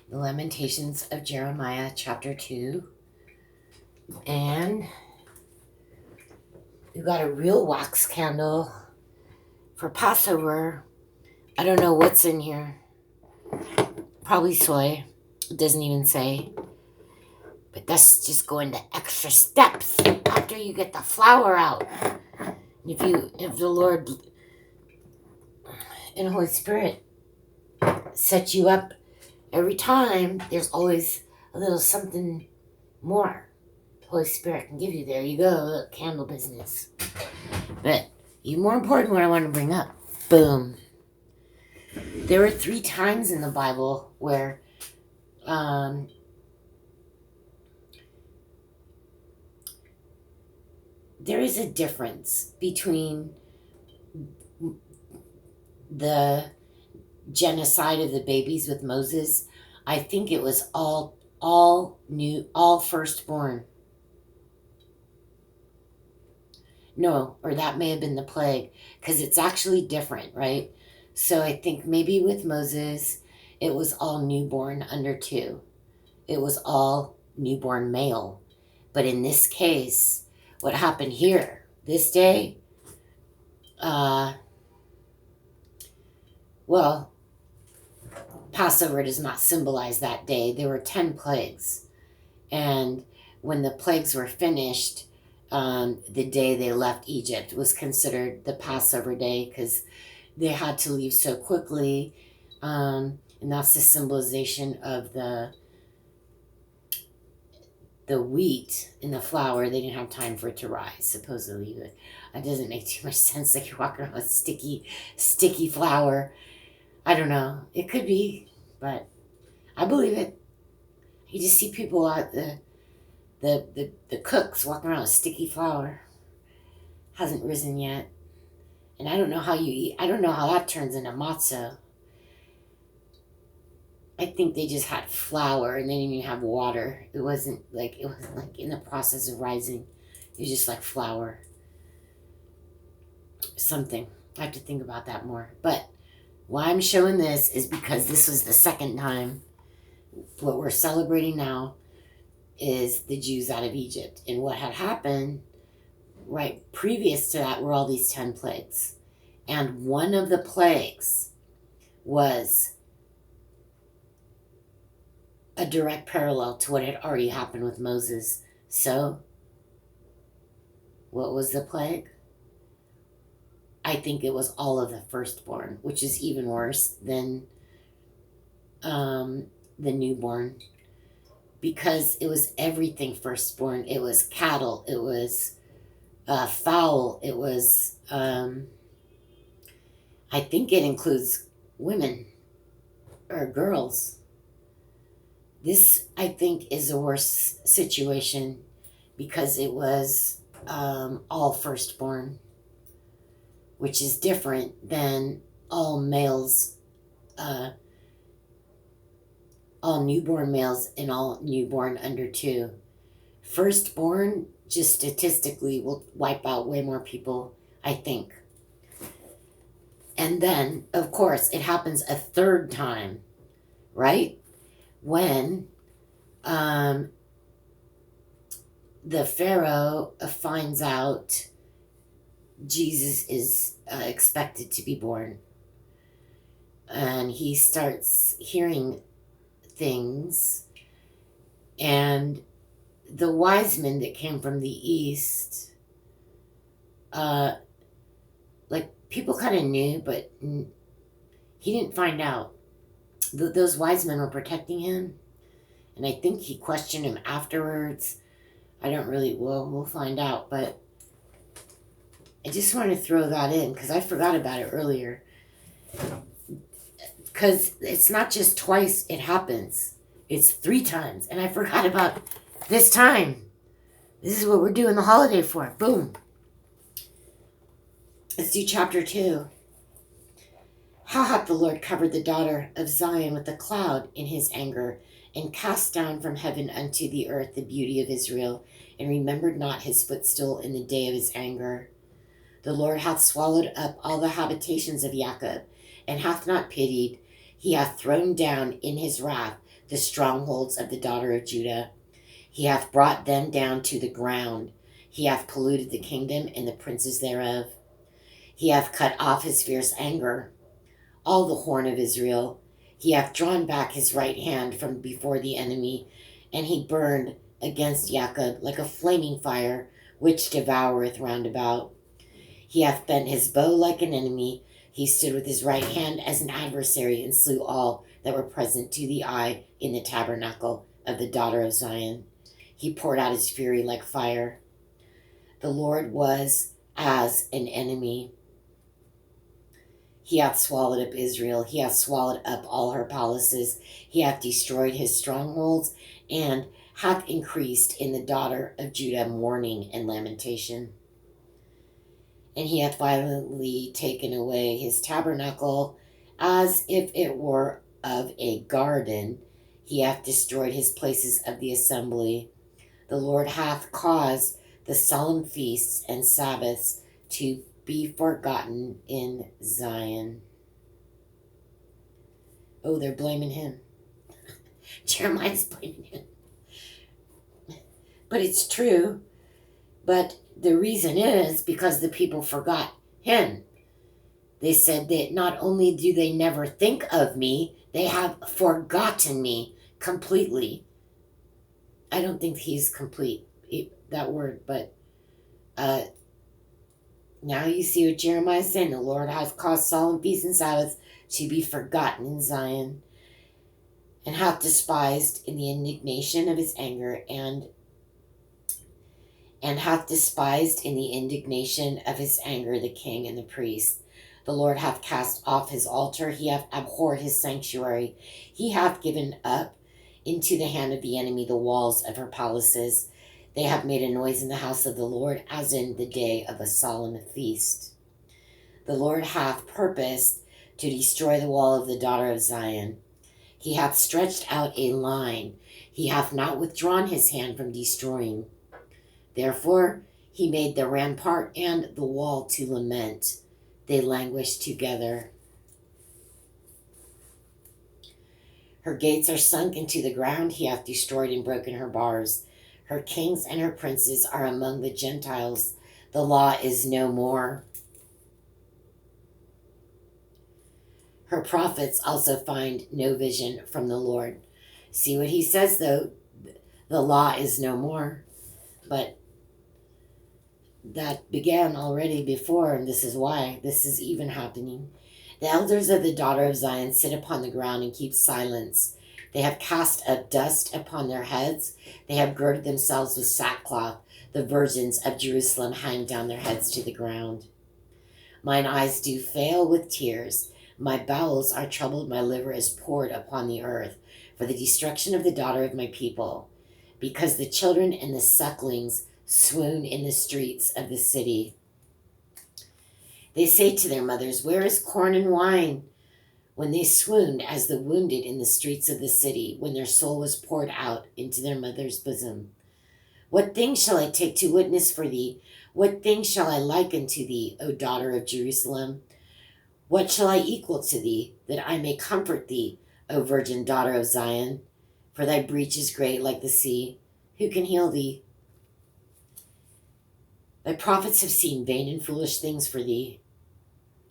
The Lamentations of Jeremiah, chapter 2. And we got a real wax candle for Passover. I don't know what's in here. Probably soy. It doesn't even say. But that's just going to extra steps after you get the flour out. If the Lord and Holy Spirit set you up every time, there's always a little something more the Holy Spirit can give you. There you go, candle business. But even more important, what I want to bring up, boom. There were 3 times in the Bible where there is a difference between the genocide of the babies with Moses. I think it was all firstborn. No, or that may have been the plague, because it's actually different, right? So I think maybe with Moses, it was all newborn under 2. It was all newborn male. But in this case, what happened here, this day, Passover does not symbolize that day. There were 10 plagues. And when the plagues were finished, the day they left Egypt was considered the Passover day because they had to leave so quickly. And that's the symbolization of the wheat in the flour. They didn't have time for it to rise, supposedly. But that doesn't make too much sense. Like you're walking around with sticky flour. I don't know. It could be, but I believe it. You just see people out the cooks walking around with sticky flour. Hasn't risen yet. And I don't know how you eat. I don't know how that turns into matzah. I think they just had flour and they didn't even have water. It wasn't like in the process of rising. It was just like flour. Something. I have to think about that more. But why I'm showing this is because this was the second time. What we're celebrating now is the Jews out of Egypt. And what had happened right previous to that were all these 10 plagues. And one of the plagues was a direct parallel to what had already happened with Moses. So, what was the plague? I think it was all of the firstborn, which is even worse than the newborn, because it was everything firstborn. It was cattle, it was fowl, it was, I think it includes women or girls. This, I think, is a worse situation because it was all firstborn, which is different than all males, all newborn males and all newborn under 2. Firstborn, just statistically, will wipe out way more people, I think. And then, of course, it happens a third time, right? When the Pharaoh finds out Jesus is expected to be born. And he starts hearing things. And the wise men that came from the east, like people kind of knew, but he didn't find out. Those wise men were protecting him. And I think he questioned him afterwards. I don't really, we'll find out. But I just want to throw that in because I forgot about it earlier. Because it's not just twice it happens. It's 3 times. And I forgot about this time. This is what we're doing the holiday for. Boom. Let's do chapter 2. How hath the Lord covered the daughter of Zion with a cloud in his anger, and cast down from heaven unto the earth the beauty of Israel, and remembered not his footstool in the day of his anger. The Lord hath swallowed up all the habitations of Jacob, and hath not pitied. He hath thrown down in his wrath the strongholds of the daughter of Judah. He hath brought them down to the ground. He hath polluted the kingdom and the princes thereof. He hath cut off his fierce anger, all the horn of Israel. He hath drawn back his right hand from before the enemy, and he burned against Jacob like a flaming fire, which devoureth round about. He hath bent his bow like an enemy. He stood with his right hand as an adversary, and slew all that were present to the eye in the tabernacle of the daughter of Zion. He poured out his fury like fire. The Lord was as an enemy. He hath swallowed up Israel. He hath swallowed up all her palaces. He hath destroyed his strongholds, and hath increased in the daughter of Judah mourning and lamentation. And he hath violently taken away his tabernacle, as if it were of a garden. He hath destroyed his places of the assembly. The Lord hath caused the solemn feasts and Sabbaths to be forgotten in Zion. Oh, they're blaming him. Jeremiah's blaming him. But it's true. But the reason is because the people forgot him. They said that not only do they never think of me, they have forgotten me completely. I don't think he's complete, that word, but now you see what Jeremiah is saying. The Lord hath caused solemn feasts and Sabbaths to be forgotten in Zion, and hath despised in the indignation of his anger, and hath despised in the indignation of his anger the king and the priest. The Lord hath cast off his altar. He hath abhorred his sanctuary. He hath given up into the hand of the enemy the walls of her palaces. They have made a noise in the house of the Lord, as in the day of a solemn feast. The Lord hath purposed to destroy the wall of the daughter of Zion. He hath stretched out a line. He hath not withdrawn his hand from destroying. Therefore he made the rampart and the wall to lament. They languish together. Her gates are sunk into the ground. He hath destroyed and broken her bars. Her kings and her princes are among the Gentiles. The law is no more. Her prophets also find no vision from the Lord. See what he says, though. The law is no more. But that began already before, and this is why this is even happening. The elders of the daughter of Zion sit upon the ground and keep silence. They have cast up dust upon their heads. They have girded themselves with sackcloth. The virgins of Jerusalem hang down their heads to the ground. Mine eyes do fail with tears. My bowels are troubled. My liver is poured upon the earth for the destruction of the daughter of my people, because the children and the sucklings swoon in the streets of the city. They say to their mothers, where is corn and wine? When they swooned as the wounded in the streets of the city, when their soul was poured out into their mother's bosom. What things shall I take to witness for thee? What things shall I liken to thee, O daughter of Jerusalem? What shall I equal to thee, that I may comfort thee, O virgin daughter of Zion? For thy breach is great like the sea. Who can heal thee? Thy prophets have seen vain and foolish things for thee,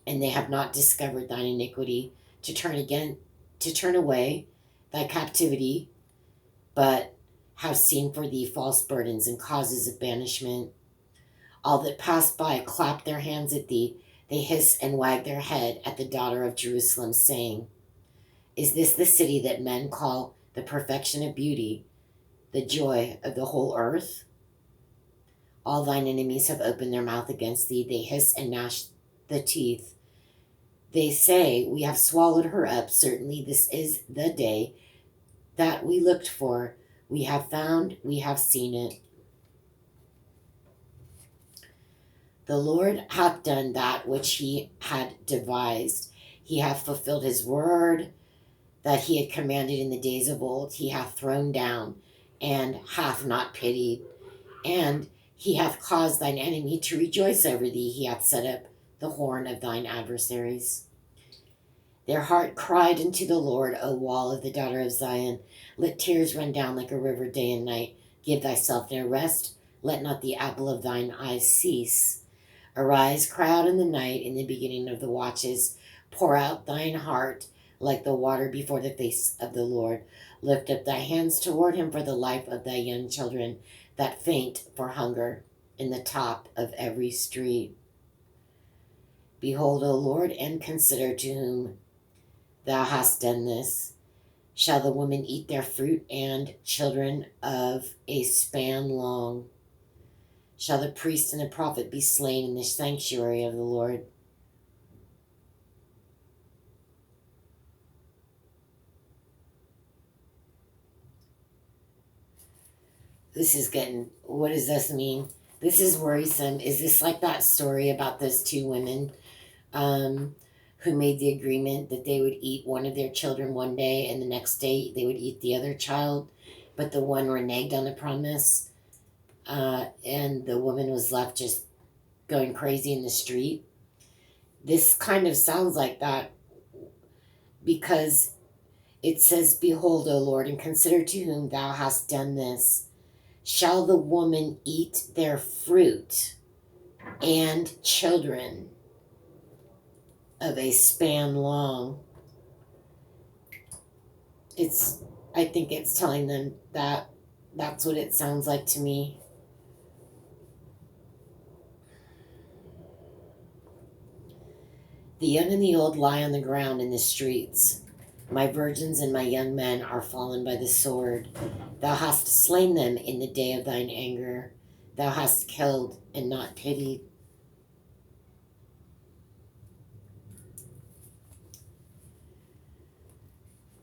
and they have not discovered thine iniquity, to turn away thy captivity, but have seen for thee false burdens and causes of banishment. All that pass by clap their hands at thee. They hiss and wag their head at the daughter of Jerusalem, saying, is this the city that men call the perfection of beauty, the joy of the whole earth? All thine enemies have opened their mouth against thee. They hiss and gnash the teeth. They say, we have swallowed her up. Certainly this is the day that we looked for. We have found, we have seen it. The Lord hath done that which he had devised. He hath fulfilled his word that he had commanded in the days of old. He hath thrown down and hath not pitied. And he hath caused thine enemy to rejoice over thee. He hath set up the horn of thine adversaries. Their heart cried unto the Lord, O wall of the daughter of Zion. Let tears run down like a river day and night. Give thyself no rest. Let not the apple of thine eyes cease. Arise, cry out in the night, in the beginning of the watches. Pour out thine heart like the water before the face of the Lord. Lift up thy hands toward him for the life of thy young children that faint for hunger in the top of every street. Behold, O Lord, and consider to whom thou hast done this. Shall the woman eat their fruit and children of a span long? Shall the priest and the prophet be slain in the sanctuary of the Lord? What does this mean? This is worrisome. Is this like that story about those two women who made the agreement that they would eat one of their children one day and the next day they would eat the other child, but the one reneged on the promise, and the woman was left just going crazy in the street? This kind of sounds like that because it says, Behold, O Lord, and consider to whom thou hast done this. Shall the woman eat their fruit and children of a span long? I think it's telling them that that's what it sounds like to me. The young and the old lie on the ground in the streets. My virgins and my young men are fallen by the sword. Thou hast slain them in the day of thine anger. Thou hast killed and not pitied.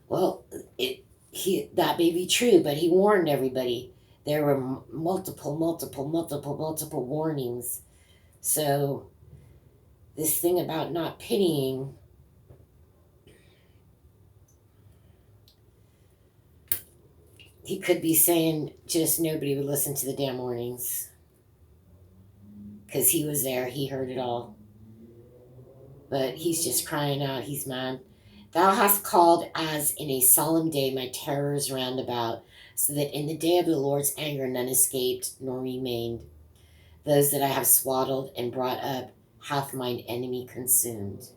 Well, that may be true, but he warned everybody. There were multiple warnings. So this thing about not pitying, he could be saying just nobody would listen to the damn warnings. Because he was there, he heard it all. But he's just crying out, he's mad. Thou hast called as in a solemn day my terrors round about, so that in the day of the Lord's anger none escaped nor remained. Those that I have swaddled and brought up hath mine enemy consumed.